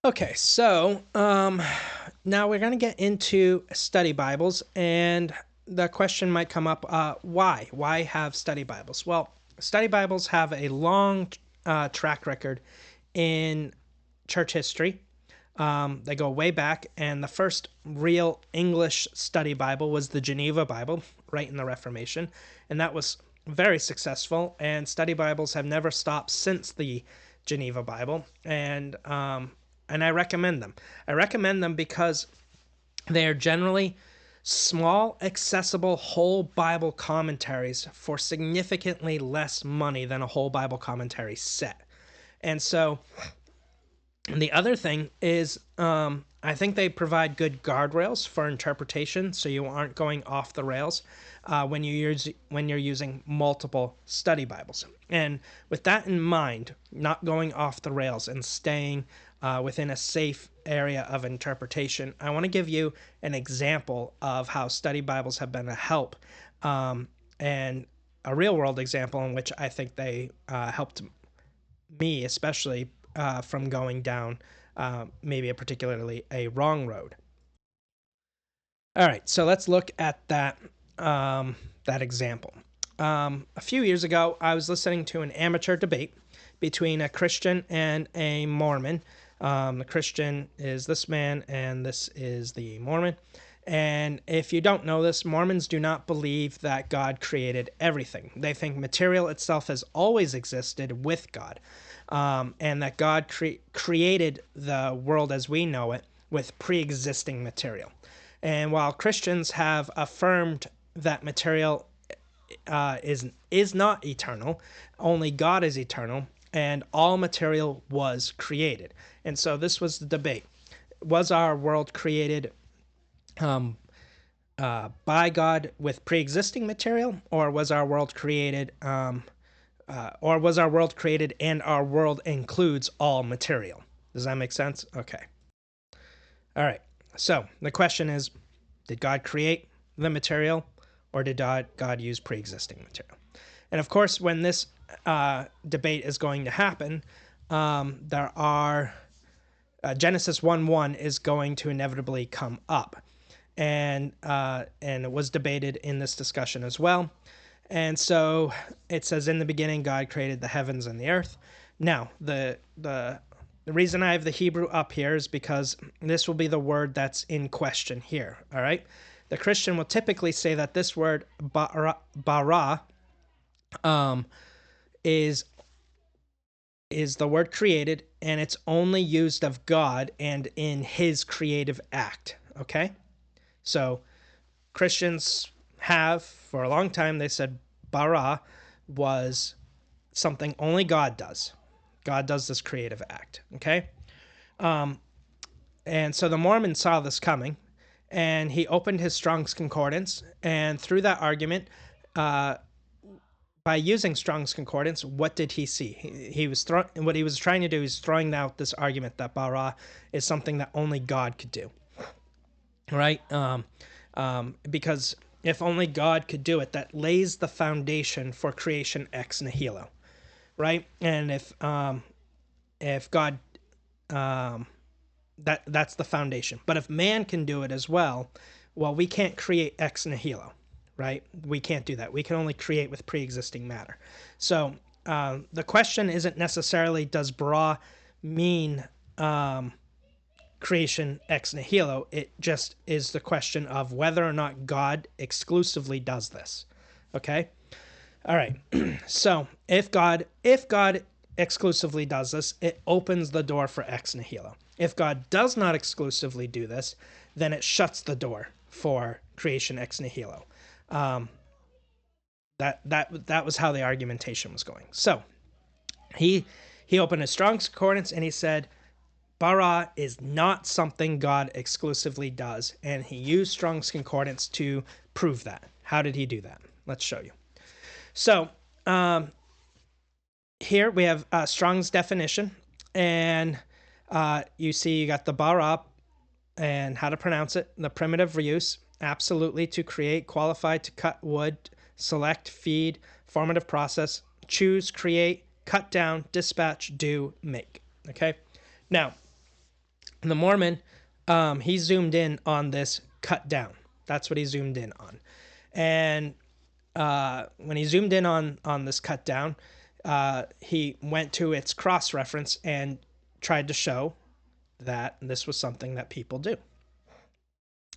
Okay, so now we're going to get into study Bibles, and the question might come up: why? Why have study Bibles? Well, study Bibles have a long track record in church history. They go way back, and the first real English study Bible was the Geneva Bible, right in the Reformation, and that was very successful. And study Bibles have never stopped since the Geneva Bible, and I recommend them. I recommend them because they are generally small, accessible whole Bible commentaries for significantly less money than a whole Bible commentary set. And so the other thing is, I think they provide good guardrails for interpretation, so you aren't going off the rails when you're using multiple study Bibles. And with that in mind, not going off the rails and staying within a safe area of interpretation, I want to give you an example of how study Bibles have been a help, and a real world example in which I think they helped me especially from going down maybe a particularly a wrong road. All right, so let's look at that example. A few years ago, I was listening to an amateur debate between a Christian and a Mormon. The Christian is this man, and this is the Mormon. And if you don't know this, Mormons do not believe that God created everything. They think material itself has always existed with God, and that God created the world as we know it with pre existing material. And while Christians have affirmed that material is not eternal, only God is eternal, and all material was created. And so this was the debate: was our world created by God with pre-existing material, or was our world created, and our world includes all material? Does that make sense? Okay. All right. So the question is, did God create the material, or did God use pre existing material? And of course, when this debate is going to happen, there are Genesis 1:1 is going to inevitably come up. And it was debated in this discussion as well. And so it says, in the beginning, God created the heavens and the earth. Now, the reason I have the Hebrew up here is because this will be the word that's in question here. All right. The Christian will typically say that this word bara is the word created, and it's only used of God and in His creative act. Okay. So Christians have, for a long time, they said bara was something only God does. God does this creative act. Okay. And so the Mormon saw this coming, and he opened his Strong's Concordance. And through that argument, by using Strong's Concordance, what did he see? What he was trying to do is throwing out this argument that bara is something that only God could do, right? Because if only God could do it, that lays the foundation for creation ex nihilo, right? And if God that's the foundation. But if man can do it as well, well, we can't create ex nihilo, right? We can't do that. We can only create with pre-existing matter. So the question isn't necessarily does bara mean creation ex nihilo. It just is the question of whether or not God exclusively does this. Okay. All right. So if God exclusively does this, it opens the door for ex nihilo. If God does not exclusively do this, then it shuts the door for creation ex nihilo. That was how the argumentation was going. So he opened a Strong's Concordance, and he said bara is not something God exclusively does, and he used Strong's Concordance to prove that. How did he do that? Let's show you. So here we have Strong's definition, and you see you got the bara and how to pronounce it. The primitive use, absolutely, to create, qualify, to cut wood, select, feed, formative process, choose, create, cut down, dispatch, do, make. Okay. Now, The Mormon, he zoomed in on this cut down. That's what he zoomed in on. And when he zoomed in on this cut down, he went to its cross reference and tried to show that this was something that people do.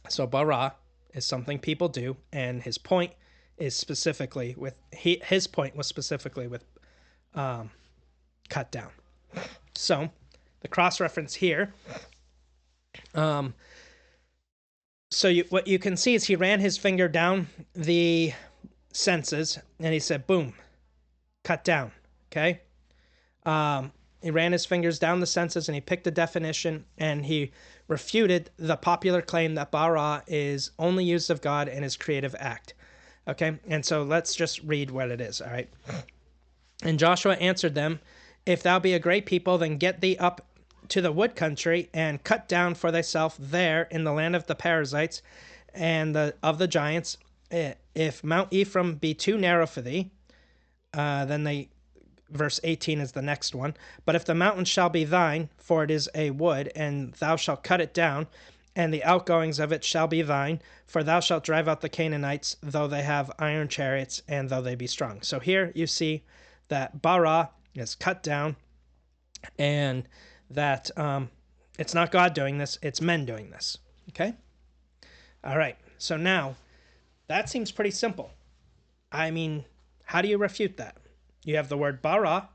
So bara is something people do, and his point is specifically with his point was specifically with cut down. So the cross reference here. So what you can see is he ran his finger down the senses and he said, boom, cut down. Okay. He ran his fingers down the senses and he picked a definition and he refuted the popular claim that bara is only used of God in his creative act. Okay. And so let's just read what it is. All right. And Joshua answered them, if thou be a great people, then get thee up to the wood country and cut down for thyself there in the land of the Perizzites and of the giants. If Mount Ephraim be too narrow for thee, verse 18 is the next one. But if the mountain shall be thine, for it is a wood, and thou shalt cut it down, and the outgoings of it shall be thine, for thou shalt drive out the Canaanites, though they have iron chariots, and though they be strong. So here you see that bara is cut down, and that it's not God doing this, it's men doing this. Okay? All right. So now, that seems pretty simple. I mean, how do you refute that? You have the word bara.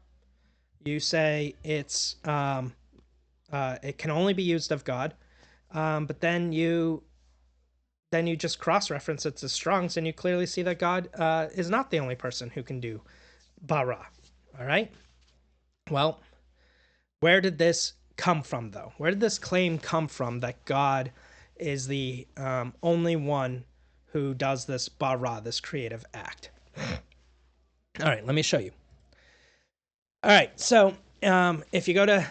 You say it can only be used of God, but then you just cross-reference it to Strong's, and you clearly see that God is not the only person who can do bara. All right? Well, where did this come from, though? Where did this claim come from that God is the only one who does this bara, this creative act? All right, let me show you. All right, so if you go to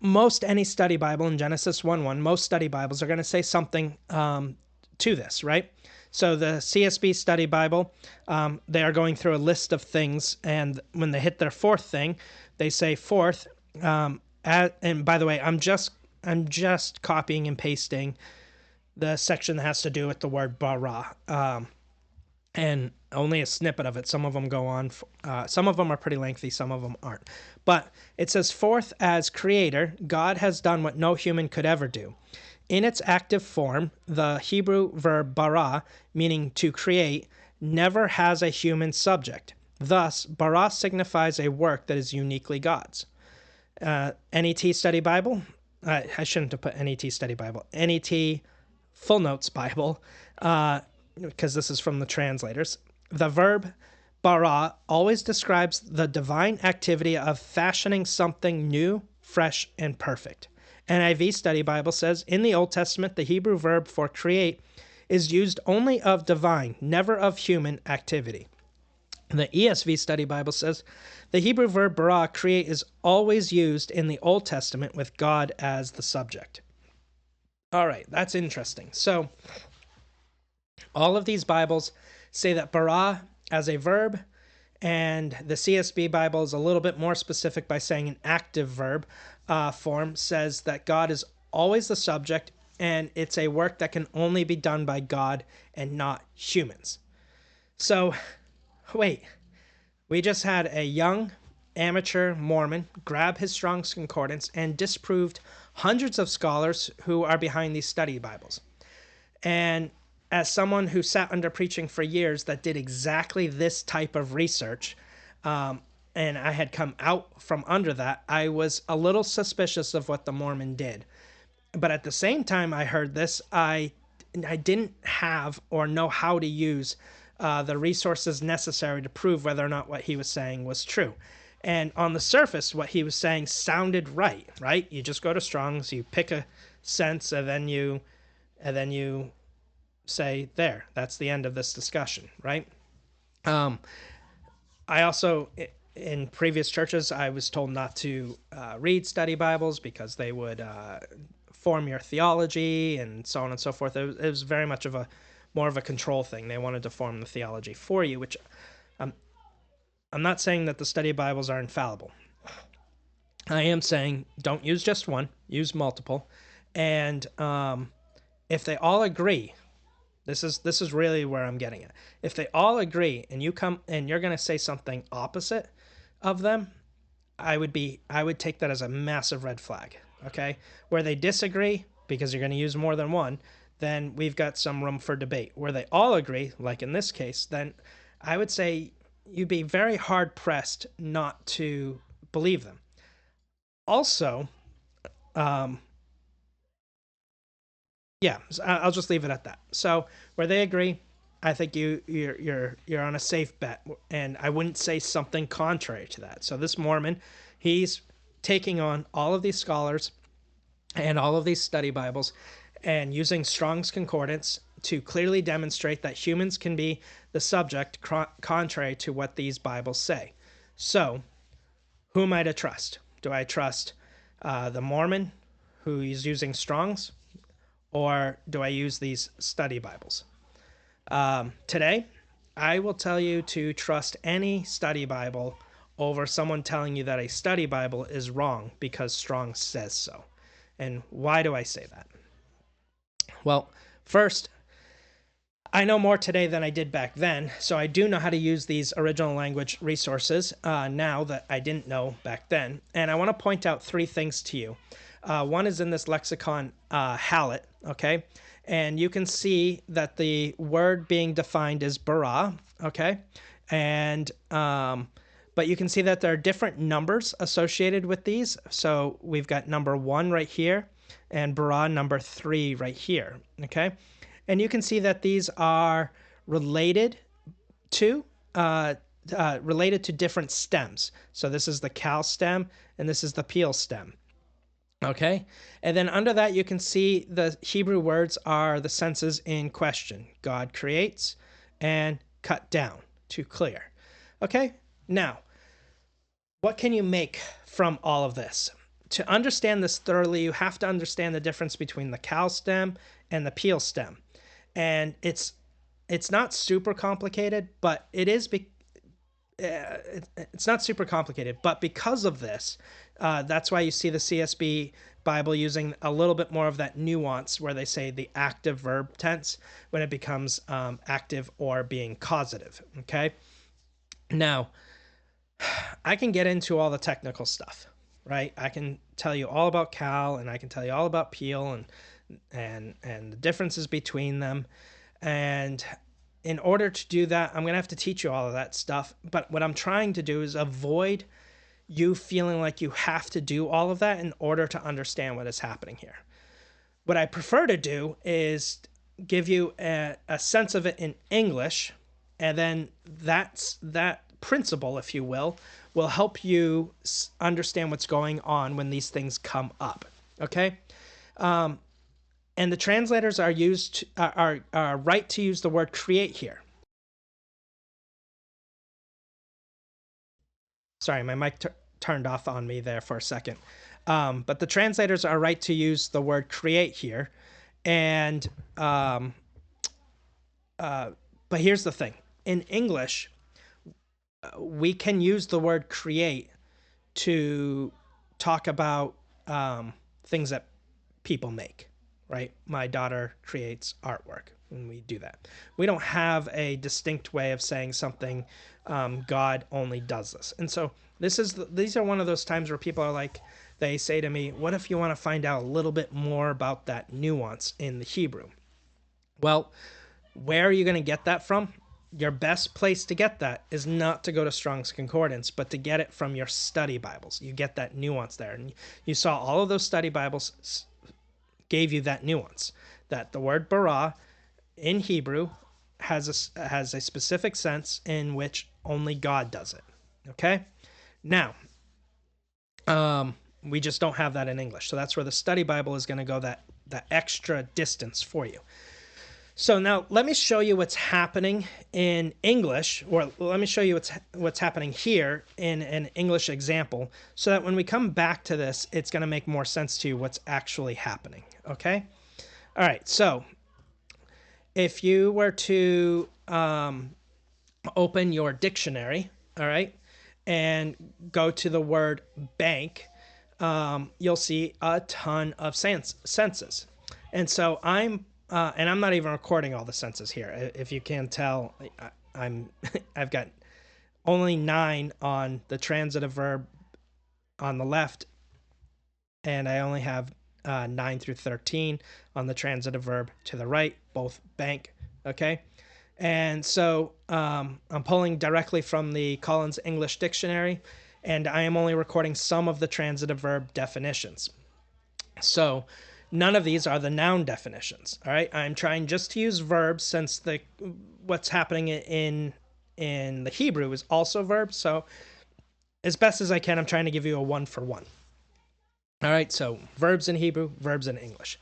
most any study Bible in Genesis 1:1, most study Bibles are going to say something to this, right? So the CSB Study Bible, they are going through a list of things, and when they hit their fourth thing, they say fourth. And by the way, I'm just copying and pasting the section that has to do with the word bara, and only a snippet of it. Some of them go on. Some of them are pretty lengthy. Some of them aren't. But it says, fourth, as creator, God has done what no human could ever do. In its active form, the Hebrew verb bara, meaning to create, never has a human subject. Thus, bara signifies a work that is uniquely God's. NET Study Bible, I shouldn't have put NET Study Bible, NET Full Notes Bible, because this is from the translators. The verb bara always describes the divine activity of fashioning something new, fresh, and perfect. NIV Study Bible says, in the Old Testament, the Hebrew verb for create is used only of divine, never of human activity. The ESV Study Bible says, the Hebrew verb bara, create, is always used in the Old Testament with God as the subject. All right, that's interesting. So, all of these Bibles say that bara as a verb, and the CSB Bible is a little bit more specific by saying an active verb form, says that God is always the subject, and it's a work that can only be done by God and not humans. So, wait, we just had a young amateur Mormon grab his Strong's Concordance and disproved hundreds of scholars who are behind these study Bibles. And as someone who sat under preaching for years that did exactly this type of research, and I had come out from under that, I was a little suspicious of what the Mormon did. But at the same time I heard this, I didn't have or know how to use the resources necessary to prove whether or not what he was saying was true. And on the surface, what he was saying sounded right? You just go to Strong's, you pick a sense, and then you say, there, that's the end of this discussion, right? I also, in previous churches, I was told not to read study Bibles because they would form your theology and so on and so forth. It was very much of more of a control thing. They wanted to form the theology for you, which I'm not saying that the study Bibles are infallible. I am saying don't use just one, use multiple. And if they all agree, this is really where I'm getting at. If they all agree and you come and you're going to say something opposite of them, I would take that as a massive red flag. Okay, where they disagree because you're going to use more than one, then we've got some room for debate. Where they all agree, like in this case, then I would say you'd be very hard pressed not to believe them. Also, um, yeah, I'll just leave it at that. So where they agree, I think you're on a safe bet, and I wouldn't say something contrary to that. So this Mormon, he's taking on all of these scholars and all of these study Bibles, and using Strong's Concordance to clearly demonstrate that humans can be the subject contrary to what these Bibles say. So, who am I to trust? Do I trust the Mormon who is using Strong's, or do I use these study Bibles? Today, I will tell you to trust any study Bible over someone telling you that a study Bible is wrong because Strong says so. And why do I say that? Well, first, I know more today than I did back then, so I do know how to use these original language resources now that I didn't know back then. And I want to point out three things to you. One is in this lexicon, Hallett, okay? And you can see that the word being defined is bara, okay? And but you can see that there are different numbers associated with these. So we've got number 1 right here and bara number 3 right here, okay? And you can see that these are related to different stems. So this is the cal stem and this is the peel stem. Okay, and then under that you can see the Hebrew words are the senses in question. God creates and cut down to clear. Okay, now what can you make from all of this? To understand this thoroughly, you have to understand the difference between the cal stem and the peel stem. And it's not super complicated, but it is it's not super complicated, but because of this, that's why you see the CSB Bible using a little bit more of that nuance where they say the active verb tense when it becomes active or being causative. Okay. Now, I can get into all the technical stuff, right? I can tell you all about cal and I can tell you all about peel and the differences between them. And in order to do that, I'm going to have to teach you all of that stuff. But what I'm trying to do is avoid you feeling like you have to do all of that in order to understand what is happening here. What I prefer to do is give you a sense of it in English, and then that principle, if you will help you understand what's going on when these things come up. Okay? And the translators are right to use the word create here. Sorry, my mic turned off on me there for a second. But the translators are right to use the word create here. And but here's the thing. In English, we can use the word create to talk about things that people make, right? My daughter creates artwork, and we do that. We don't have a distinct way of saying something. God only does this, and so these are one of those times where people are like, they say to me, "What if you want to find out a little bit more about that nuance in the Hebrew?" Well, where are you going to get that from? Your best place to get that is not to go to Strong's Concordance, but to get it from your study Bibles. You get that nuance there. And you saw all of those study Bibles gave you that nuance, that the word bara in Hebrew has a specific sense in which only God does it. Okay? Now, we just don't have that in English. So that's where the study Bible is going to go that extra distance for you. So now let me show you what's happening in English, or let me show you what's happening here in an English example, so that when we come back to this, it's going to make more sense to you what's actually happening, okay? All right, so if you were to open your dictionary, all right, and go to the word bank, you'll see a ton of senses. And so and I'm not even recording all the senses here. If you can tell, I'm I've got only 9 on the transitive verb on the left, and I only have 9 through 13 on the transitive verb to the right, both bank. Okay. And so I'm pulling directly from the Collins English Dictionary, and I am only recording some of the transitive verb definitions. So none of these are the noun definitions. All right. I'm trying just to use verbs since what's happening in the Hebrew is also verbs. So as best as I can, I'm trying to give you a 1-for-1. All right. So verbs in Hebrew, verbs in English.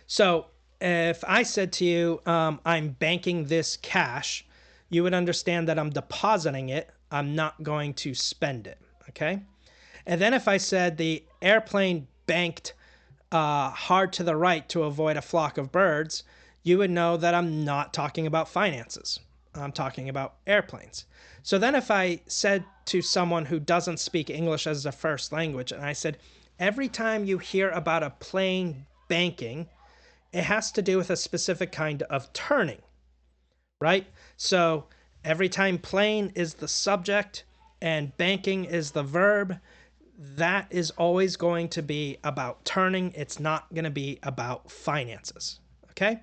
So if I said to you, I'm banking this cash, you would understand that I'm depositing it. I'm not going to spend it. Okay. And then if I said the airplane banked hard to the right to avoid a flock of birds, you would know that I'm not talking about finances. I'm talking about airplanes. So then if I said to someone who doesn't speak English as a first language, and I said, every time you hear about a plane banking, it has to do with a specific kind of turning, right? So every time plane is the subject and banking is the verb, that is always going to be about turning. It's not going to be about finances, okay?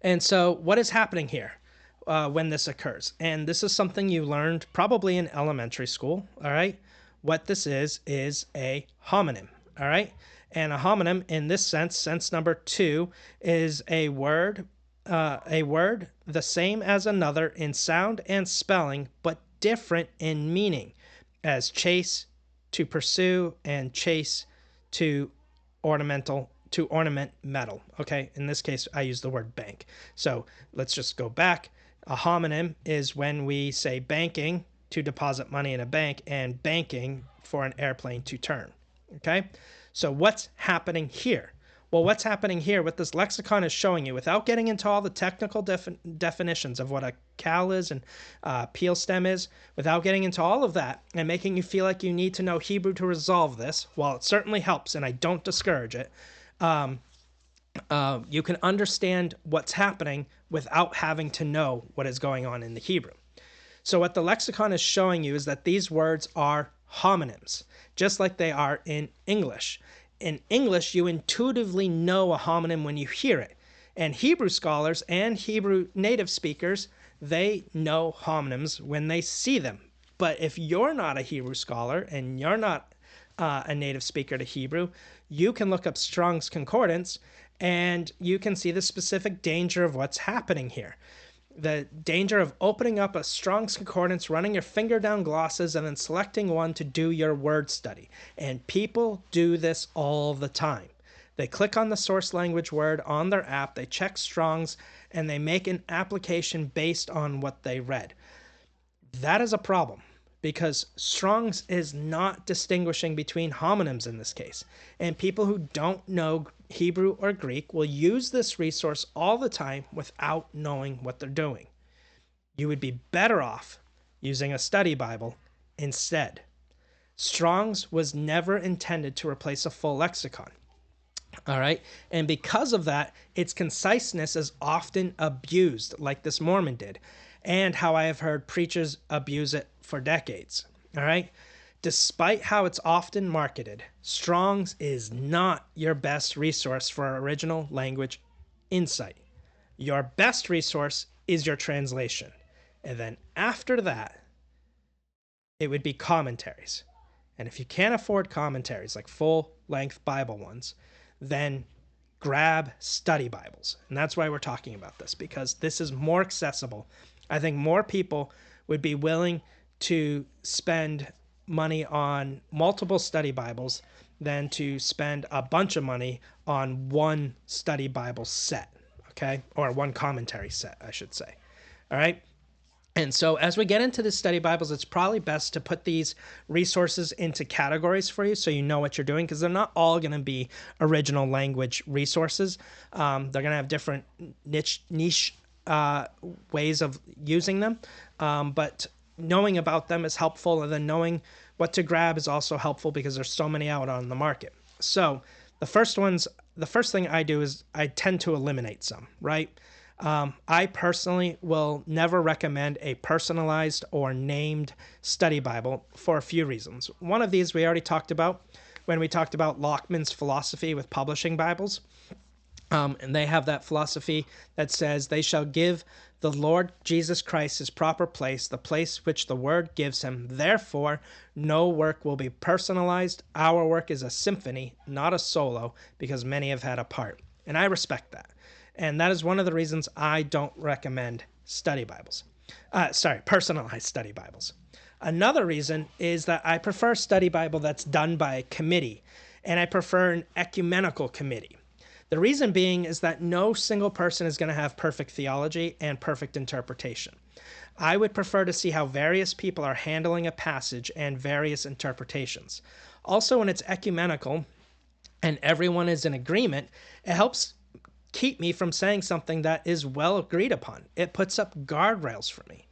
And so what is happening here when this occurs? And this is something you learned probably in elementary school, all right? What this is a homonym, all right? And a homonym in this sense number 2, is a word the same as another in sound and spelling, but different in meaning, as chase, to pursue, and chase, to ornament metal. Okay, in this case, I use the word bank. So let's just go back. A homonym is when we say banking to deposit money in a bank and banking for an airplane to turn. Okay, so what's happening here? Well, what's happening here, what this lexicon is showing you, without getting into all the technical definitions of what a cal is and peel stem is, without getting into all of that and making you feel like you need to know Hebrew to resolve this, while it certainly helps and I don't discourage it, you can understand what's happening without having to know what is going on in the Hebrew. So what the lexicon is showing you is that these words are homonyms, just like they are in English. In English, you intuitively know a homonym when you hear it. And Hebrew scholars and Hebrew native speakers, they know homonyms when they see them. But if you're not a Hebrew scholar and you're not a native speaker to Hebrew, you can look up Strong's Concordance and you can see the specific danger of what's happening here. The danger of opening up a Strong's Concordance, running your finger down glosses, and then selecting one to do your word study. And people do this all the time. They click on the source language word on their app, they check Strong's, and they make an application based on what they read. That is a problem, because Strong's is not distinguishing between homonyms in this case. And people who don't know Hebrew or Greek will use this resource all the time without knowing what they're doing. You would be better off using a study Bible instead. Strong's was never intended to replace a full lexicon. All right. And because of that, its conciseness is often abused, like this Mormon did, and how I have heard preachers abuse it for decades. All right. Despite how it's often marketed, Strong's is not your best resource for original language insight. Your best resource is your translation. And then after that, it would be commentaries. And if you can't afford commentaries, like full-length Bible ones, then grab study Bibles. And that's why we're talking about this, because this is more accessible. I think more people would be willing to spend money on multiple study Bibles than to spend a bunch of money on one study Bible set, okay? Or one commentary set, I should say. All right? And so as we get into the study Bibles, it's probably best to put these resources into categories for you so you know what you're doing, because they're not all going to be original language resources. They're going to have different niche ways of using them, but knowing about them is helpful, and then knowing what to grab is also helpful because there's so many out on the market. So the first thing I do is I tend to eliminate some, right? I personally will never recommend a personalized or named study Bible for a few reasons. One of these we already talked about when we talked about Lockman's philosophy with publishing Bibles. And they have that philosophy that says they shall give the Lord Jesus Christ his proper place, the place which the word gives him. Therefore, no work will be personalized. Our work is a symphony, not a solo, because many have had a part. And I respect that. And that is one of the reasons I don't recommend study Bibles. Personalized study Bibles. Another reason is that I prefer a study Bible that's done by a committee, and I prefer an ecumenical committee. The reason being is that no single person is going to have perfect theology and perfect interpretation. I would prefer to see how various people are handling a passage and various interpretations. Also, when it's ecumenical and everyone is in agreement, it helps keep me from saying something that is well agreed upon. It puts up guardrails for me.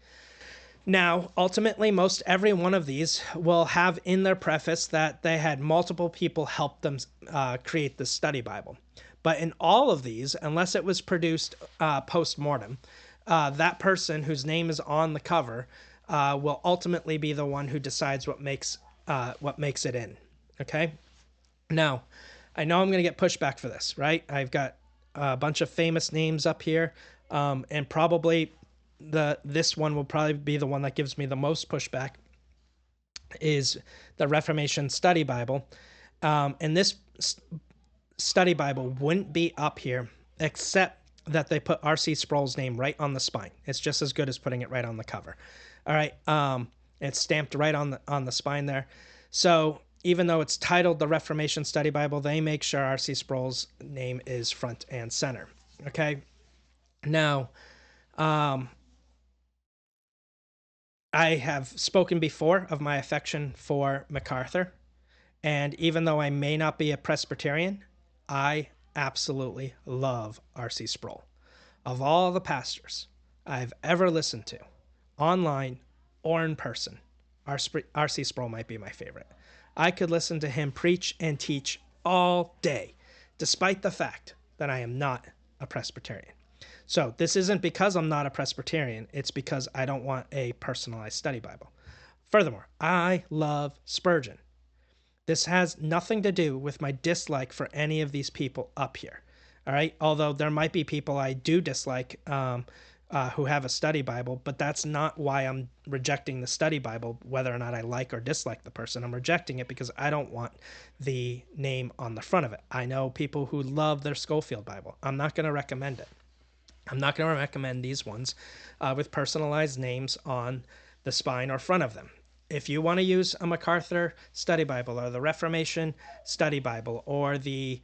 Now, ultimately, most every one of these will have in their preface that they had multiple people help them create the study Bible. But in all of these, unless it was produced post-mortem, that person whose name is on the cover will ultimately be the one who decides what makes it in. Okay? Now, I know I'm going to get pushback for this, right? I've got a bunch of famous names up here, and probably this one will probably be the one that gives me the most pushback, is the Reformation Study Bible. And this study Bible wouldn't be up here except that they put R.C. Sproul's name right on the spine. It's just as good as putting it right on the cover. All right. It's stamped right on the spine there. So even though it's titled the Reformation Study Bible, they make sure R.C. Sproul's name is front and center. Okay. Now, I have spoken before of my affection for MacArthur, and even though I may not be a Presbyterian, I absolutely love R.C. Sproul. Of all the pastors I've ever listened to, online or in person, R.C. Sproul might be my favorite. I could listen to him preach and teach all day, despite the fact that I am not a Presbyterian. So this isn't because I'm not a Presbyterian. It's because I don't want a personalized study Bible. Furthermore, I love Spurgeon. This has nothing to do with my dislike for any of these people up here. All right. Although there might be people I do dislike who have a study Bible, but that's not why I'm rejecting the study Bible, whether or not I like or dislike the person. I'm rejecting it because I don't want the name on the front of it. I know people who love their Schofield Bible. I'm not going to recommend it. I'm not going to recommend these ones with personalized names on the spine or front of them. If you want to use a MacArthur Study Bible or the Reformation Study Bible or the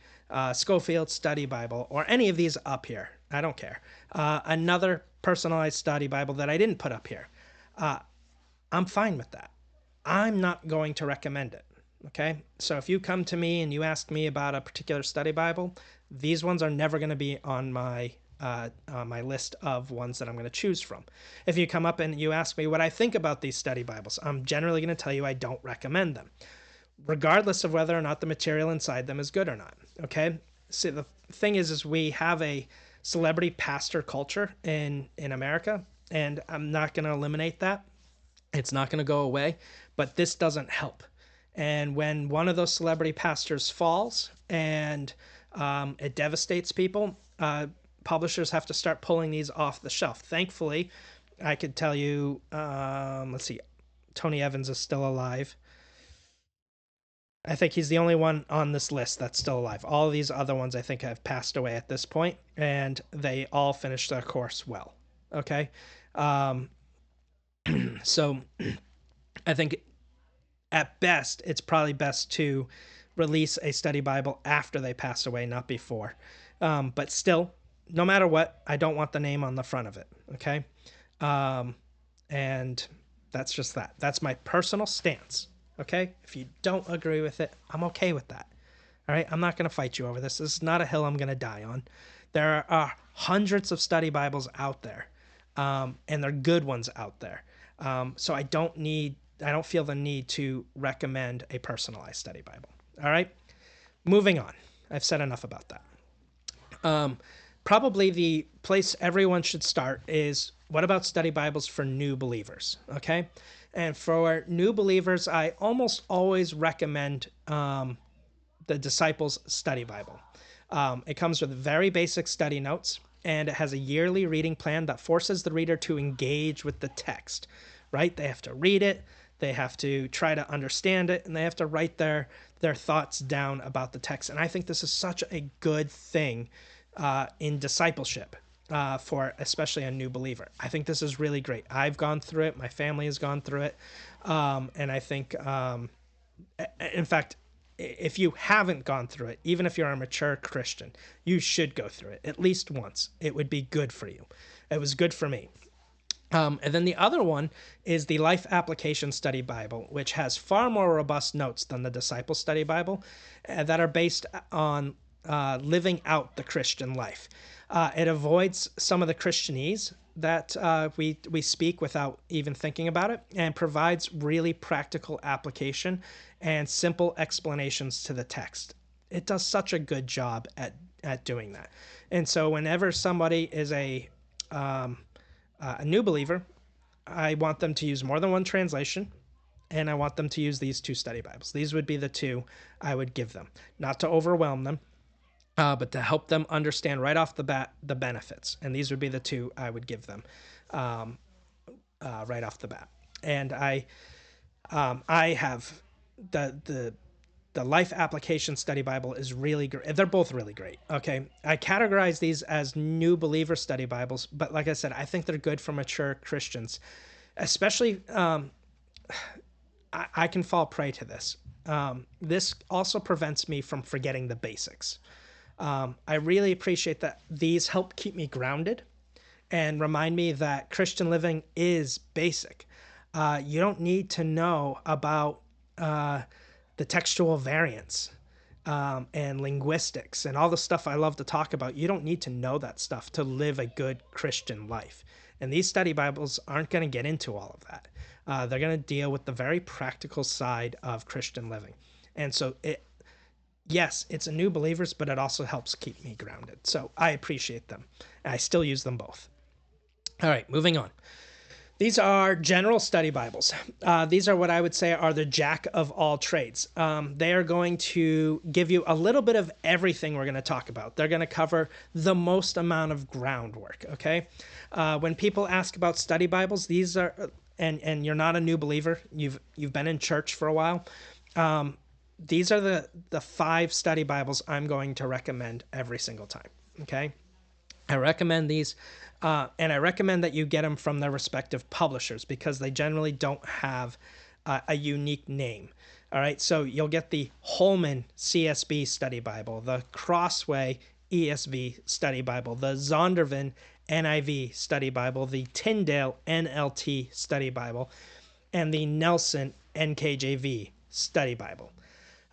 Schofield Study Bible or any of these up here, I don't care. Another personalized study Bible that I didn't put up here, I'm fine with that. I'm not going to recommend it. Okay? So if you come to me and you ask me about a particular study Bible, these ones are never going to be on my list of ones that I'm going to choose from. If you come up and you ask me what I think about these study Bibles, I'm generally going to tell you I don't recommend them, regardless of whether or not the material inside them is good or not. Okay? See, the thing is we have a celebrity pastor culture in America, and I'm not going to eliminate that. It's not going to go away, but this doesn't help. And when one of those celebrity pastors falls and it devastates people, publishers have to start pulling these off the shelf. Thankfully, I could tell you, let's see, Tony Evans is still alive. I think he's the only one on this list that's still alive. All of these other ones I think have passed away at this point, and they all finished their course well. Okay? So I think at best, it's probably best to release a study Bible after they pass away, not before. But still, no matter what, I don't want the name on the front of it. Okay? And that's just that. That's my personal stance. Okay? If you don't agree with it, I'm okay with that. All right? I'm not going to fight you over this. This is not a hill I'm going to die on. There are hundreds of study Bibles out there, and they're good ones out there. So I don't need I don't feel the need to recommend a personalized study Bible. All right, moving on. I've said enough about that. Probably the place everyone should start is, what about study Bibles for new believers? Okay. And for new believers, I almost always recommend the Disciples Study Bible. It comes with very basic study notes, and it has a yearly reading plan that forces the reader to engage with the text, right? They have to read it, they have to try to understand it, and they have to write their thoughts down about the text. And I think this is such a good thing in discipleship for especially a new believer. I think this is really great. I've gone through it. My family has gone through it. And I think, in fact, if you haven't gone through it, even if you're a mature Christian, you should go through it at least once. It would be good for you. It was good for me. And then the other one is the Life Application Study Bible, which has far more robust notes than the Disciple Study Bible that are based on living out the Christian life. It avoids some of the Christianese that we speak without even thinking about it, and provides really practical application and simple explanations to the text. It does such a good job at doing that. And so whenever somebody is a new believer, I want them to use more than one translation, and I want them to use these two study Bibles. These would be the two I would give them, not to overwhelm them, but to help them understand right off the bat the benefits. And these would be the two I would give them right off the bat. And I have the Life Application Study Bible is really great. They're both really great. Okay, I categorize these as new believer study Bibles, but like I said, I think they're good for mature Christians, especially. I can fall prey to this. This also prevents me from forgetting the basics. I really appreciate that these help keep me grounded and remind me that Christian living is basic. You don't need to know about the textual variants and linguistics and all the stuff I love to talk about. You don't need to know that stuff to live a good Christian life. And these study Bibles aren't going to get into all of that. They're going to deal with the very practical side of Christian living. And so yes, it's a new believers, but it also helps keep me grounded. So I appreciate them. And I still use them both. All right, moving on. These are general study Bibles. These are what I would say are the jack of all trades. They are going to give you a little bit of everything we're going to talk about. They're going to cover the most amount of groundwork, okay? When people ask about study Bibles, these are, and you're not a new believer, you've been in church for a while, these are the 5 study Bibles I'm going to recommend every single time, okay? I recommend these, and I recommend that you get them from their respective publishers because they generally don't have a unique name. All right, so you'll get the Holman CSB Study Bible, the Crossway ESV Study Bible, the Zondervan NIV Study Bible, the Tyndale NLT Study Bible, and the Nelson NKJV Study Bible.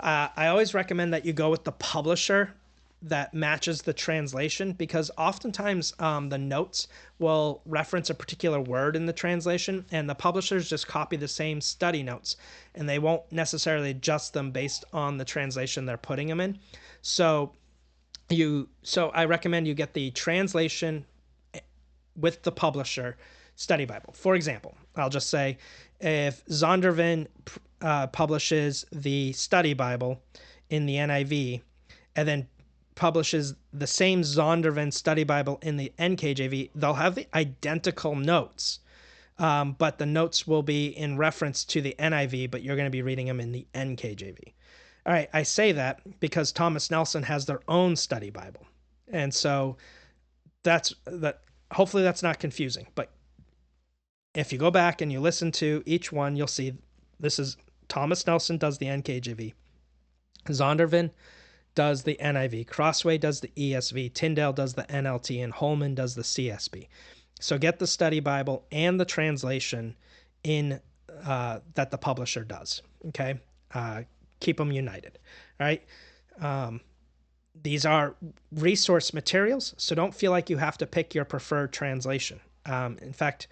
I always recommend that you go with the publisher that matches the translation because oftentimes the notes will reference a particular word in the translation and the publishers just copy the same study notes and they won't necessarily adjust them based on the translation they're putting them in. So I recommend you get the translation with the publisher study Bible. For example, I'll just say if Zondervan publishes the study Bible in the NIV and then publishes the same Zondervan Study Bible in the NKJV, they'll have the identical notes, but the notes will be in reference to the NIV, but you're going to be reading them in the NKJV. All right, I say that because Thomas Nelson has their own study Bible. And so that's that. Hopefully that's not confusing, but if you go back and you listen to each one, you'll see this is Thomas Nelson does the NKJV. Zondervan does the NIV, Crossway does the ESV, Tyndale does the NLT, and Holman does the CSB. So get the study Bible and the translation in that the publisher does. Okay, keep them united. All right. These are resource materials, so don't feel like you have to pick your preferred translation. In fact,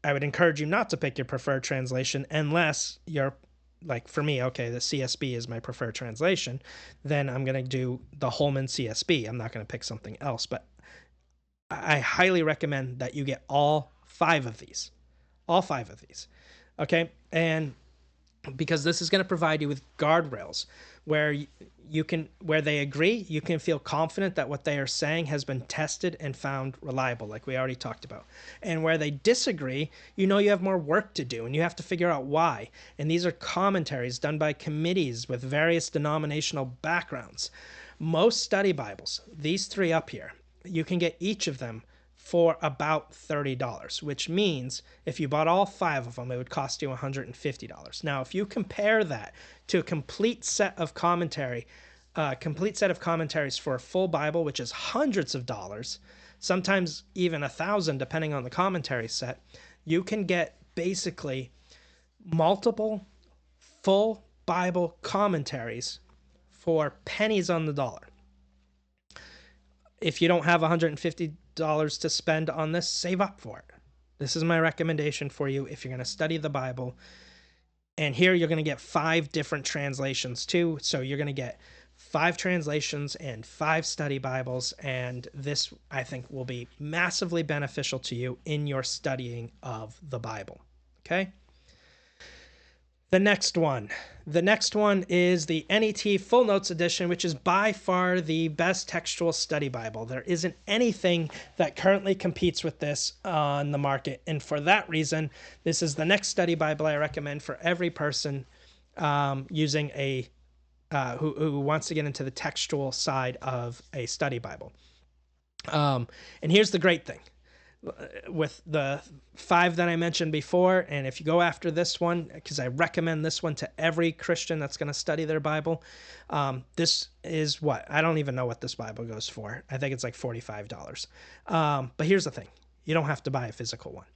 I would encourage you not to pick your preferred translation unless you're like, for me, okay, the CSB is my preferred translation. Then I'm going to do the Holman CSB. I'm not going to pick something else, but I highly recommend that you get all five of these. All five of these. Okay. And because this is going to provide you with guardrails where you can, where they agree, you can feel confident that what they are saying has been tested and found reliable, like we already talked about. And where they disagree, you know you have more work to do and you have to figure out why. And these are commentaries done by committees with various denominational backgrounds. Most study Bibles, these three up here, you can get each of them for about $30, which means if you bought all five of them, it would cost you $150. Now, if you compare that to a complete set of commentaries for a full Bible, which is hundreds of dollars, sometimes even $1,000, depending on the commentary set, you can get basically multiple full Bible commentaries for pennies on the dollar. If you don't have $150 to spend on this, save up for it. This is my recommendation for you if you're going to study the Bible. And here you're going to get 5 different translations too. So you're going to get 5 translations and 5 study Bibles. And this, I think, will be massively beneficial to you in your studying of the Bible. Okay? The next one is the NET Full Notes Edition, which is by far the best textual study Bible. There isn't anything that currently competes with this on the market. And for that reason, this is the next study Bible I recommend for every person using who wants to get into the textual side of a study Bible. And here's the great thing. With the 5 that I mentioned before, and if you go after this one, because I recommend this one to every Christian that's going to study their Bible, this is what, I don't even know what this Bible goes for. I think it's like $45. But here's the thing. You don't have to buy a physical one.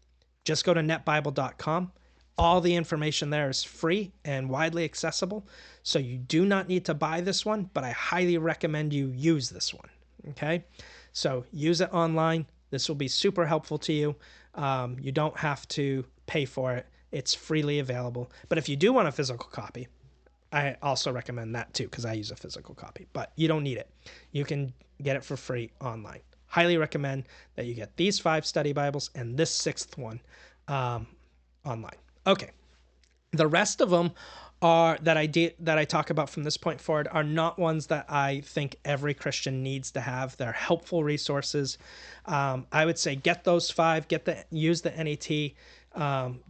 Just go to netbible.com. All the information there is free and widely accessible, so you do not need to buy this one, but I highly recommend you use this one, okay? So use it online. This will be super helpful to you. You don't have to pay for it. It's freely available. But if you do want a physical copy, I also recommend that too, because I use a physical copy. But you don't need it. You can get it for free online. Highly recommend that you get these 5 study Bibles and this 6th one online. Okay. The rest of them are that I talk about from this point forward are not ones that I think every Christian needs to have. They're helpful resources. I would say get those 5. Use the NET.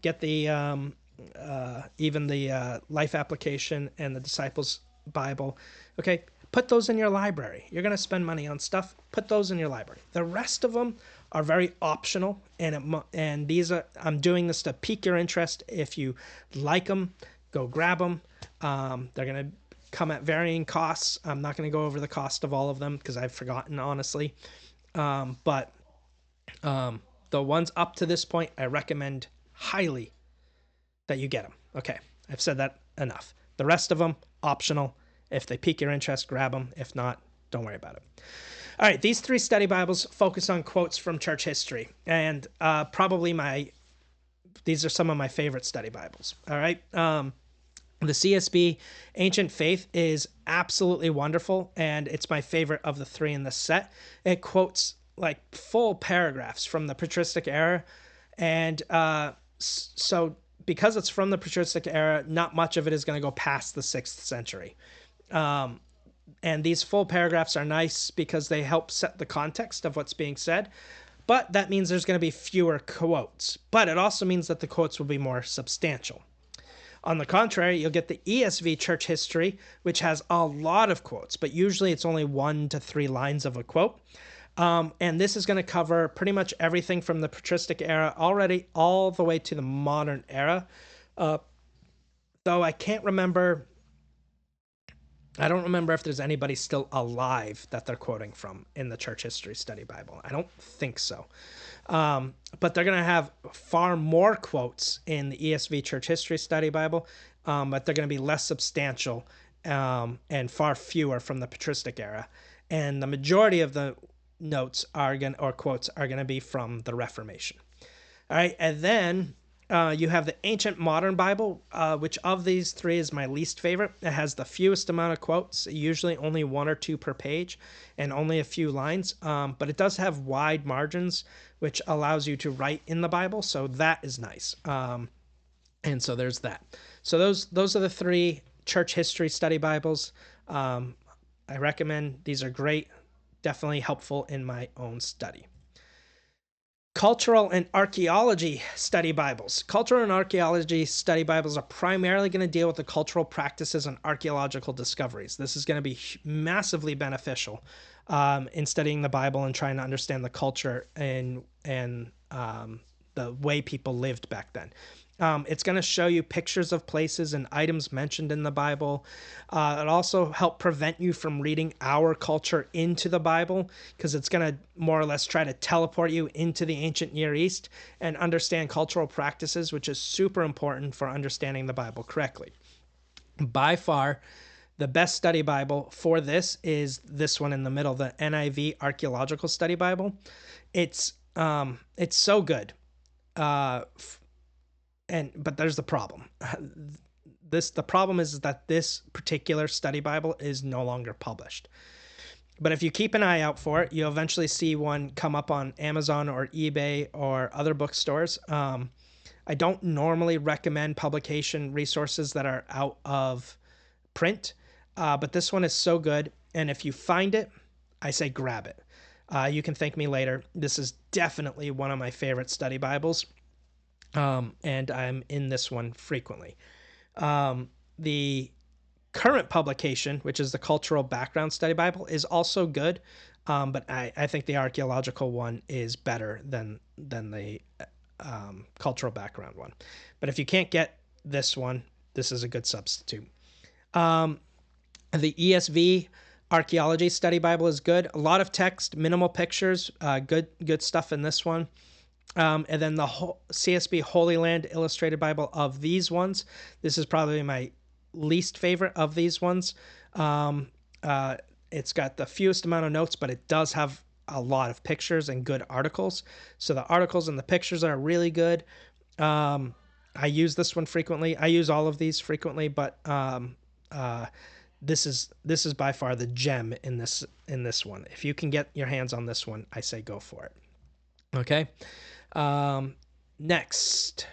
Get the even the Life Application and the Disciples Bible. Okay, put those in your library. You're going to spend money on stuff. Put those in your library. The rest of them are very optional, and these are, I'm doing this to pique your interest. If you like them, go grab them. They're going to come at varying costs. I'm not going to go over the cost of all of them because I've forgotten, honestly. But the ones up to this point, I recommend highly that you get them. Okay, I've said that enough. The rest of them, optional. If they pique your interest, grab them. If not, don't worry about it. All right, these 3 study Bibles focus on quotes from church history, and these are some of my favorite study Bibles. All right. The CSB Ancient Faith is absolutely wonderful, and it's my favorite of the 3 in the set. It quotes like full paragraphs from the patristic era, and so because it's from the patristic era, not much of it is going to go past the 6th century. And these full paragraphs are nice because they help set the context of what's being said. But that means there's going to be fewer quotes. But it also means that the quotes will be more substantial. On the contrary, you'll get the ESV Church History, which has a lot of quotes, but usually it's only 1 to 3 lines of a quote. And this is going to cover pretty much everything from the patristic era already all the way to the modern era. Though I don't remember if there's anybody still alive that they're quoting from in the Church History Study Bible. I don't think so. But they're going to have far more quotes in the ESV Church History Study Bible, but they're going to be less substantial and far fewer from the patristic era. And the majority of the notes quotes are going to be from the Reformation. All right, and then you have the Ancient Modern Bible, which of these three is my least favorite. It has the fewest amount of quotes, usually only one or two per page, and only a few lines. But it does have wide margins, which allows you to write in the Bible, so that is nice. And so there's that. So those are the three church history study Bibles. I recommend. These are great, definitely helpful in my own study. Cultural and archaeology study Bibles. Cultural and archaeology study Bibles are primarily going to deal with the cultural practices and archaeological discoveries. This is going to be massively beneficial in studying the Bible and trying to understand the culture and the way people lived back then. It's going to show you pictures of places and items mentioned in the Bible. It also help prevent you from reading our culture into the Bible, because it's going to more or less try to teleport you into the ancient Near East and understand cultural practices, which is super important for understanding the Bible correctly. By far, the best study Bible for this is this one in the middle, the NIV Archaeological Study Bible. It's so good. But there's the problem. The problem is that this particular study Bible is no longer published. But if you keep an eye out for it, you'll eventually see one come up on Amazon or eBay or other bookstores. I don't normally recommend publication resources that are out of print, but this one is so good. And if you find it, I say grab it. You can thank me later. This is definitely one of my favorite study Bibles. And I'm in this one frequently. The current publication, which is the Cultural Background Study Bible, is also good, but I think the archaeological one is better than the cultural background one. But if you can't get this one, this is a good substitute. The ESV Archaeology Study Bible is good. A lot of text, minimal pictures, good stuff in this one. And then the CSB Holy Land Illustrated Bible of these ones. This is probably my least favorite of these ones. It's got the fewest amount of notes, but it does have a lot of pictures and good articles. So the articles and the pictures are really good. I use this one frequently. I use all of these frequently, but this is by far the gem in this one. If you can get your hands on this one, I say go for it. Okay. Next,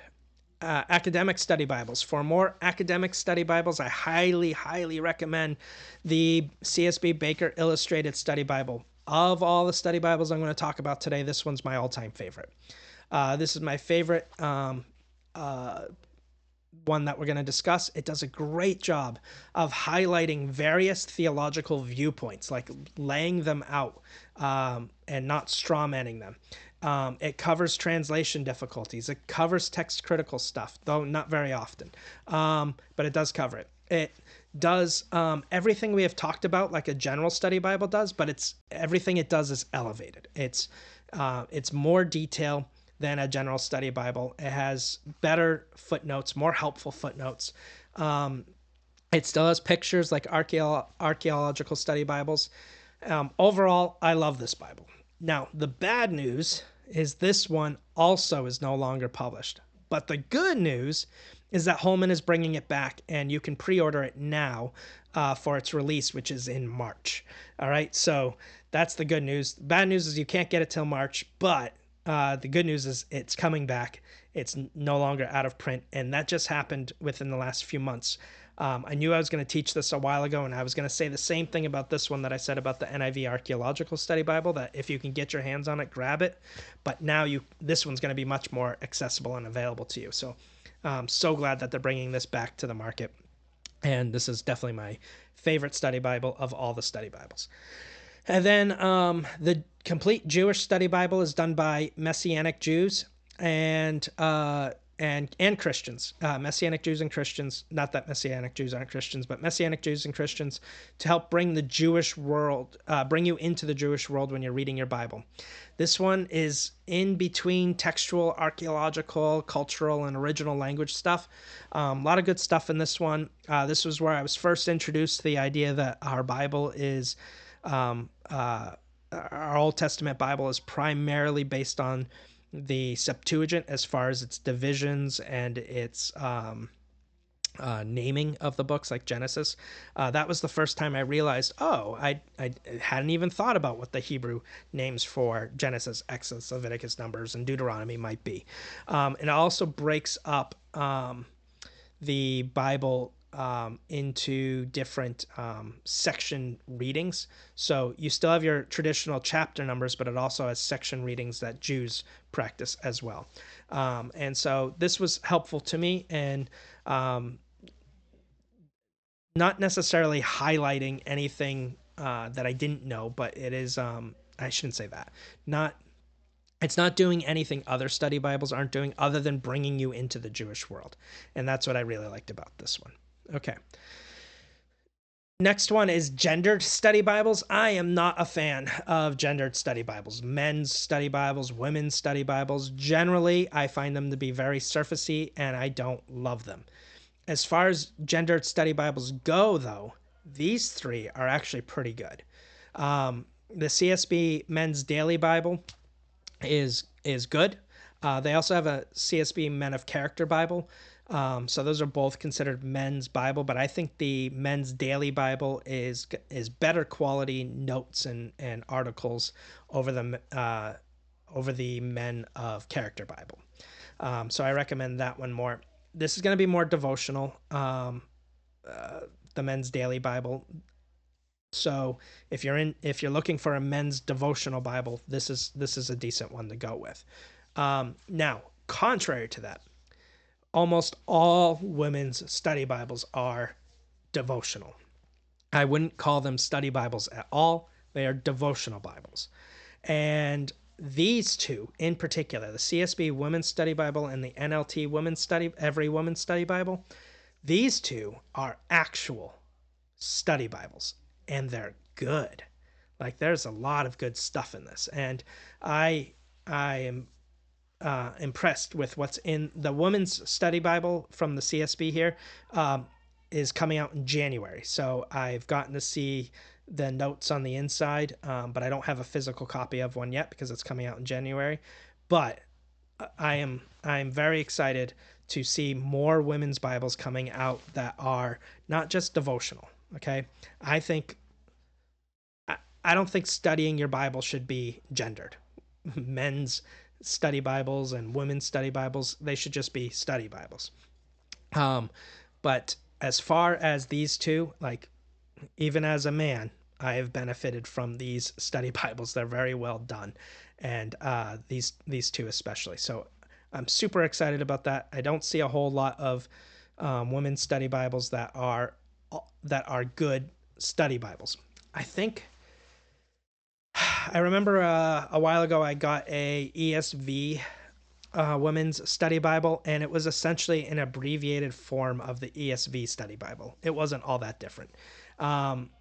academic study Bibles. For more academic study Bibles, I highly, highly recommend the CSB Baker Illustrated Study Bible. Of all the study Bibles I'm going to talk about today, this one's my all-time favorite. This is my favorite one that we're going to discuss. It does a great job of highlighting various theological viewpoints, like laying them out and not strawmanning them. It covers translation difficulties. It covers text critical stuff, though not very often, but it does cover it. It does everything we have talked about like a general study Bible does, but everything it does is elevated. It's more detail than a general study Bible. It has better footnotes, more helpful footnotes. It still has pictures like archaeological study Bibles. Overall, I love this Bible. Now, the bad news is this one also is no longer published. But the good news is that Holman is bringing it back, and you can pre-order it now for its release, which is in March. All right, so that's the good news. The bad news is you can't get it till March, but the good news is it's coming back. It's no longer out of print, and that just happened within the last few months. I knew I was going to teach this a while ago, and I was going to say the same thing about this one that I said about the NIV Archaeological Study Bible, that if you can get your hands on it, grab it. But now this one's going to be much more accessible and available to you. So I'm so glad that they're bringing this back to the market. And this is definitely my favorite study Bible of all the study Bibles. And then the Complete Jewish Study Bible is done by Messianic Jews and Christians, Messianic Jews and Christians. Not that Messianic Jews aren't Christians, but Messianic Jews and Christians, to help bring the Jewish world, bring you into the Jewish world when you're reading your Bible. This one is in between textual, archaeological, cultural, and original language stuff. A lot of good stuff in this one. This was where I was first introduced to the idea that our Bible is, our Old Testament Bible is primarily based on the Septuagint as far as its divisions and its naming of the books, like Genesis. That was the first time I realized, I hadn't even thought about what the Hebrew names for Genesis, Exodus, Leviticus, Numbers, and Deuteronomy might be. And it also breaks up the Bible into different section readings. So you still have your traditional chapter numbers, but it also has section readings that Jews practice as well. And so this was helpful to me, and not necessarily highlighting anything that I didn't know, but it is, I shouldn't say that. It's not doing anything other study Bibles aren't doing other than bringing you into the Jewish world. And that's what I really liked about this one. Okay. Next one is gendered study Bibles. I am not a fan of gendered study Bibles. Men's study Bibles, women's study Bibles. Generally, I find them to be very surfacey, and I don't love them. As far as gendered study Bibles go, though, these three are actually pretty good. The CSB Men's Daily Bible is good. They also have a CSB Men of Character Bible. So those are both considered men's Bible, but I think the Men's Daily Bible is better quality notes and articles over the Men of Character Bible. So I recommend that one more. This is going to be more devotional, the Men's Daily Bible. So if you're looking for a men's devotional Bible, this is a decent one to go with. Now, contrary to that, almost all women's study Bibles are devotional. I wouldn't call them study Bibles at all. They are devotional Bibles. And these two in particular, the CSB Women's Study Bible and the NLT Every Woman's Study Bible, these two are actual study Bibles, and they're good. Like, there's a lot of good stuff in this, and I am impressed with what's in the Women's Study Bible from the CSB here. Is coming out in January, so I've gotten to see the notes on the inside, but I don't have a physical copy of one yet because it's coming out in January. But I'm very excited to see more women's Bibles coming out that are not just devotional. Okay, I don't think studying your Bible should be gendered. Men's study Bibles and women's study Bibles, they should just be study Bibles. But as far as these two, like, even as a man, I have benefited from these study Bibles. They're very well done, and these two especially. So I'm super excited about that. I don't see a whole lot of women's study Bibles that are good study Bibles. I remember a while ago I got a ESV women's study Bible, and it was essentially an abbreviated form of the ESV study Bible. It wasn't all that different.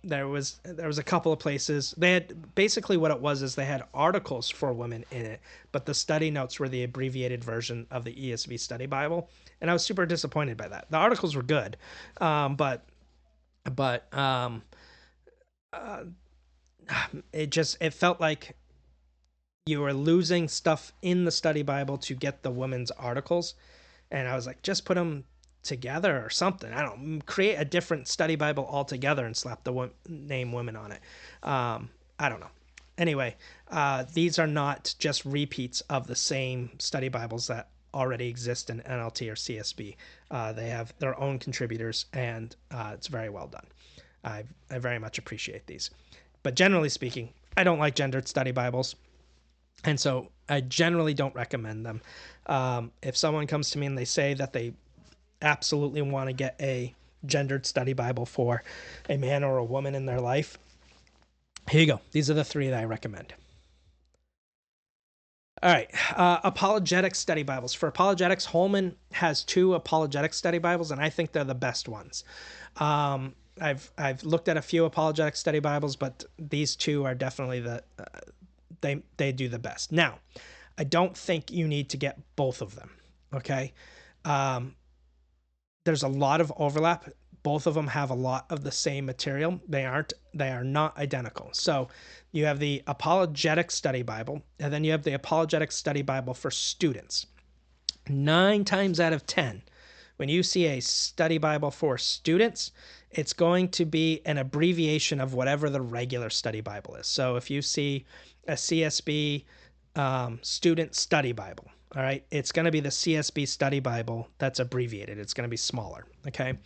There was a couple of places they had, basically what it was is they had articles for women in it, but the study notes were the abbreviated version of the ESV study Bible, and I was super disappointed by that. The articles were good, but it felt like you were losing stuff in the study Bible to get the women's articles. And I was like, just put them together or something. I don't create a different study Bible altogether and slap the name women on it. I don't know. Anyway, these are not just repeats of the same study Bibles that already exist in NLT or CSB. They have their own contributors, and it's very well done. I very much appreciate these. But generally speaking, I don't like gendered study Bibles, and so I generally don't recommend them. If someone comes to me and they say that they absolutely want to get a gendered study Bible for a man or a woman in their life, here you go. These are the three that I recommend. All right, apologetic study Bibles. For apologetics, Holman has 2 apologetic study Bibles, and I think they're the best ones. I've looked at a few apologetic study Bibles, but these 2 are definitely they do the best. Now, I don't think you need to get both of them. Okay, there's a lot of overlap. both of them have a lot of the same material. They are not identical. So you have the Apologetic Study Bible, and then you have the Apologetic Study Bible for students. 9 times out of 10, when you see a study Bible for students, it's going to be an abbreviation of whatever the regular study Bible is. So if you see a CSB student study Bible, all right, it's going to be the CSB study Bible that's abbreviated. It's going to be smaller, okay?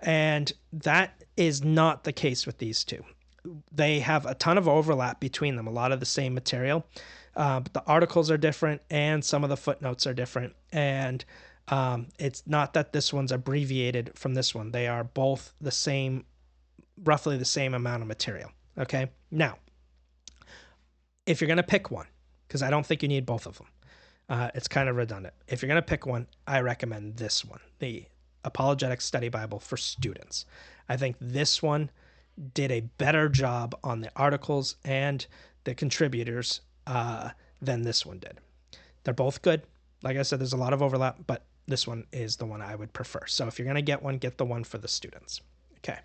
And that is not the case with these two. They have a ton of overlap between them, a lot of the same material, but the articles are different and some of the footnotes are different. And it's not that this one's abbreviated from this one. They are both the same, roughly the same amount of material, okay? Now, if you're going to pick one, because I don't think you need both of them, it's kind of redundant. If you're going to pick one, I recommend this one, the Apologetic Study Bible for Students. I think this one did a better job on the articles and the contributors than this one did. They're both good. Like I said, there's a lot of overlap, but this one is the one I would prefer. So if you're going to get one, get the one for the students. Okay.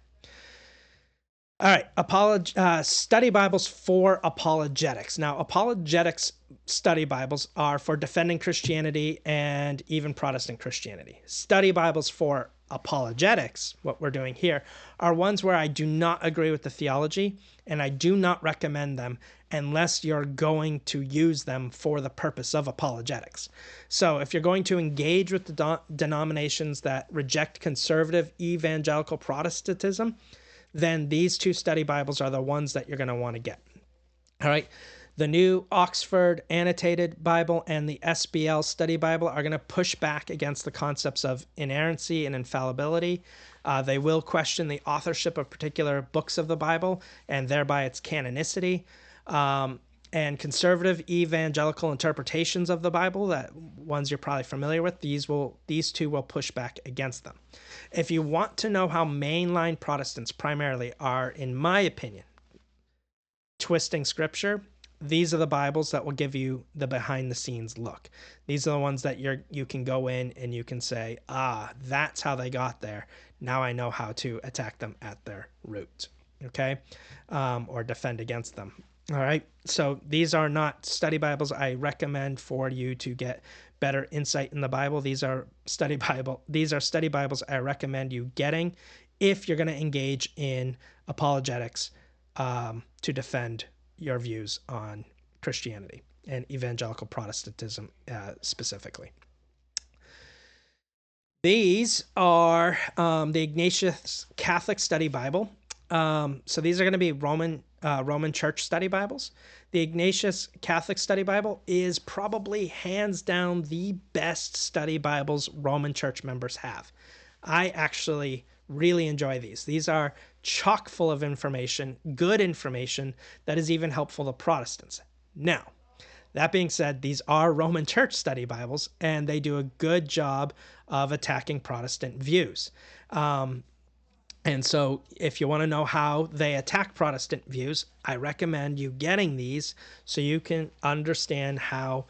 All right. Study Bibles for apologetics. Now, apologetics study Bibles are for defending Christianity and even Protestant Christianity. Study Bibles for apologetics, what we're doing here, are ones where I do not agree with the theology, and I do not recommend them unless you're going to use them for the purpose of apologetics. So if you're going to engage with the denominations that reject conservative evangelical Protestantism, then these two study Bibles are the ones that you're going to want to get. All right. The new Oxford Annotated Bible and the SBL Study Bible are going to push back against the concepts of inerrancy and infallibility. They will question the authorship of particular books of the Bible and thereby its canonicity. And conservative evangelical interpretations of the Bible, that ones you're probably familiar with, these two will push back against them. If you want to know how mainline Protestants primarily are, in my opinion, twisting scripture, these are the Bibles that will give you the behind-the-scenes look. These are the ones that you can go in and you can say, that's how they got there. Now I know how to attack them at their root, okay? Or defend against them. All right, so these are not study Bibles I recommend for you to get better insight in the Bible. These are study Bibles I recommend you getting if you're going to engage in apologetics to defend your views on Christianity and evangelical Protestantism specifically. These are the Ignatius Catholic Study Bible. So these are going to be Roman Church Study Bibles. The Ignatius Catholic Study Bible is probably hands down the best study Bibles Roman Church members have. I actually really enjoy these. These are chock full of information, good information that is even helpful to Protestants. Now, that being said, these are Roman Church Study Bibles, and they do a good job of attacking Protestant views. And so if you want to know how they attack Protestant views, I recommend you getting these so you can understand how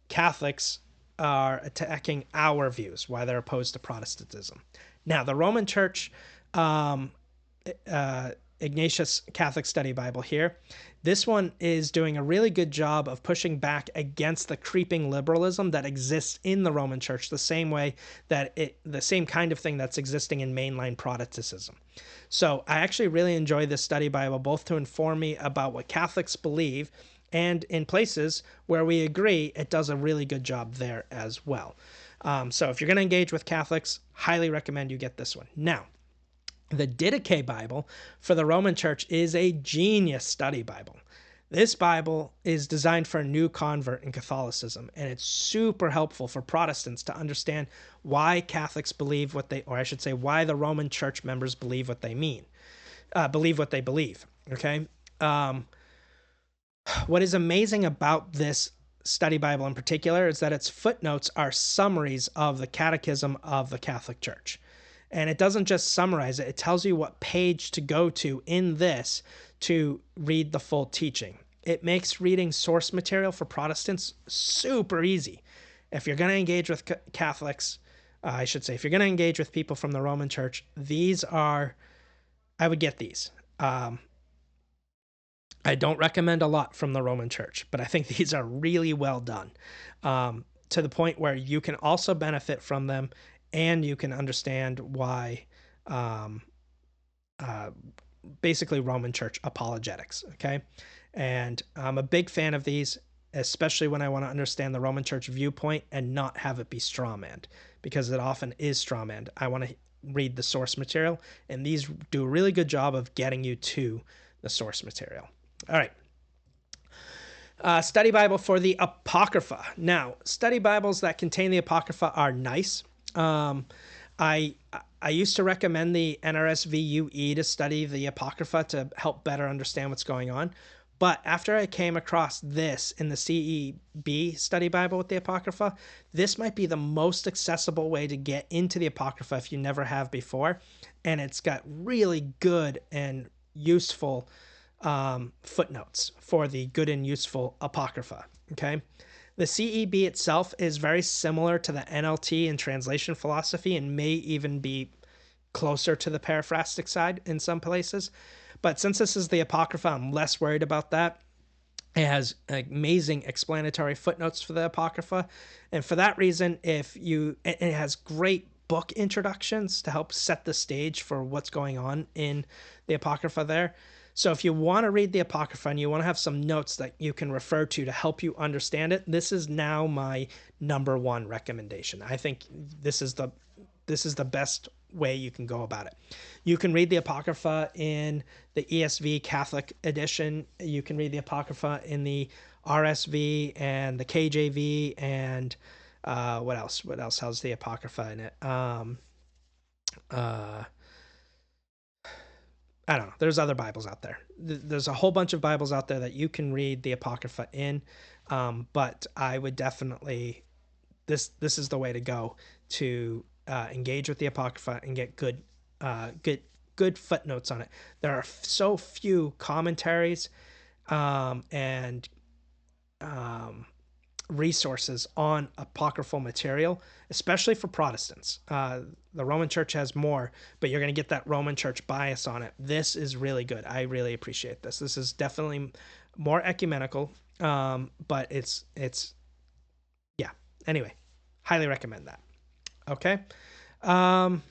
Catholics are attacking our views, why they're opposed to Protestantism. Now, the Roman Church Ignatius Catholic Study Bible here, this one is doing a really good job of pushing back against the creeping liberalism that exists in the Roman Church, the same way that the same kind of thing that's existing in mainline Protestantism. So I actually really enjoy this study Bible, both to inform me about what Catholics believe, and in places where we agree, it does a really good job there as well. So if you're going to engage with Catholics, highly recommend you get this one. Now, the Didache Bible for the Roman Church is a genius study Bible. This Bible is designed for a new convert in Catholicism, and it's super helpful for Protestants to understand why Catholics believe what they, or I should say, why the Roman Church members believe what they believe. Okay. What is amazing about this study Bible in particular is that its footnotes are summaries of the Catechism of the Catholic Church. And it doesn't just summarize it, it tells you what page to go to in this to read the full teaching. It makes reading source material for Protestants super easy. If you're going to engage with Catholics I should say, if you're going to engage with people from the Roman Church, I would get these. I don't recommend a lot from the Roman Church, but I think these are really well done, to the point where you can also benefit from them, and you can understand why, um, uh, basically Roman Church apologetics. Okay, and I'm a big fan of these, especially when I want to understand the Roman Church viewpoint and not have it be strawmanned, because it often is strawmanned. I want to read the source material, and these do a really good job of getting you to the source material. All right. Study Bible for the Apocrypha. Now, study Bibles that contain the Apocrypha are nice. I I used to recommend the NRSV UE to study the Apocrypha to help better understand what's going on. But after I came across this in the CEB study Bible with the Apocrypha, this might be the most accessible way to get into the Apocrypha if you never have before. And it's got really good and useful footnotes for the good and useful Apocrypha. Okay. The CEB itself is very similar to the NLT in translation philosophy and may even be closer to the paraphrastic side in some places. But since this is the Apocrypha, I'm less worried about that. It has amazing explanatory footnotes for the Apocrypha. And for that reason, it has great book introductions to help set the stage for what's going on in the Apocrypha there. So if you want to read the Apocrypha and you want to have some notes that you can refer to help you understand it, this is now my number one recommendation. I think this is the best way you can go about it. You can read the Apocrypha in the ESV Catholic edition. You can read the Apocrypha in the RSV and the KJV, and what else? What else has the Apocrypha in it? I don't know. There's other Bibles out there. There's a whole bunch of Bibles out there that you can read the Apocrypha in, but I would definitely this is the way to go to engage with the Apocrypha and get good footnotes on it. There are so few commentaries and resources on apocryphal material, especially for Protestants. The Roman Church has more, but you're going to get that Roman Church bias on it. This is really good. I really appreciate this. This is definitely more ecumenical, but it's yeah. Anyway, highly recommend that. Okay. And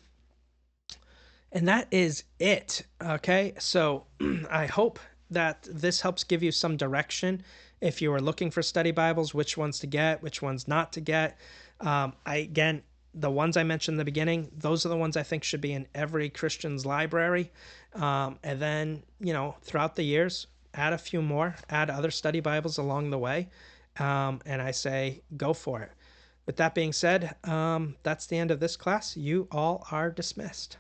that is it. Okay. So I hope that this helps give you some direction if you are looking for study Bibles, which ones to get, which ones not to get. Again, the ones I mentioned in the beginning, those are the ones I think should be in every Christian's library. And then, throughout the years, add a few more, add other study Bibles along the way. And I say, go for it. With that being said, that's the end of this class. You all are dismissed.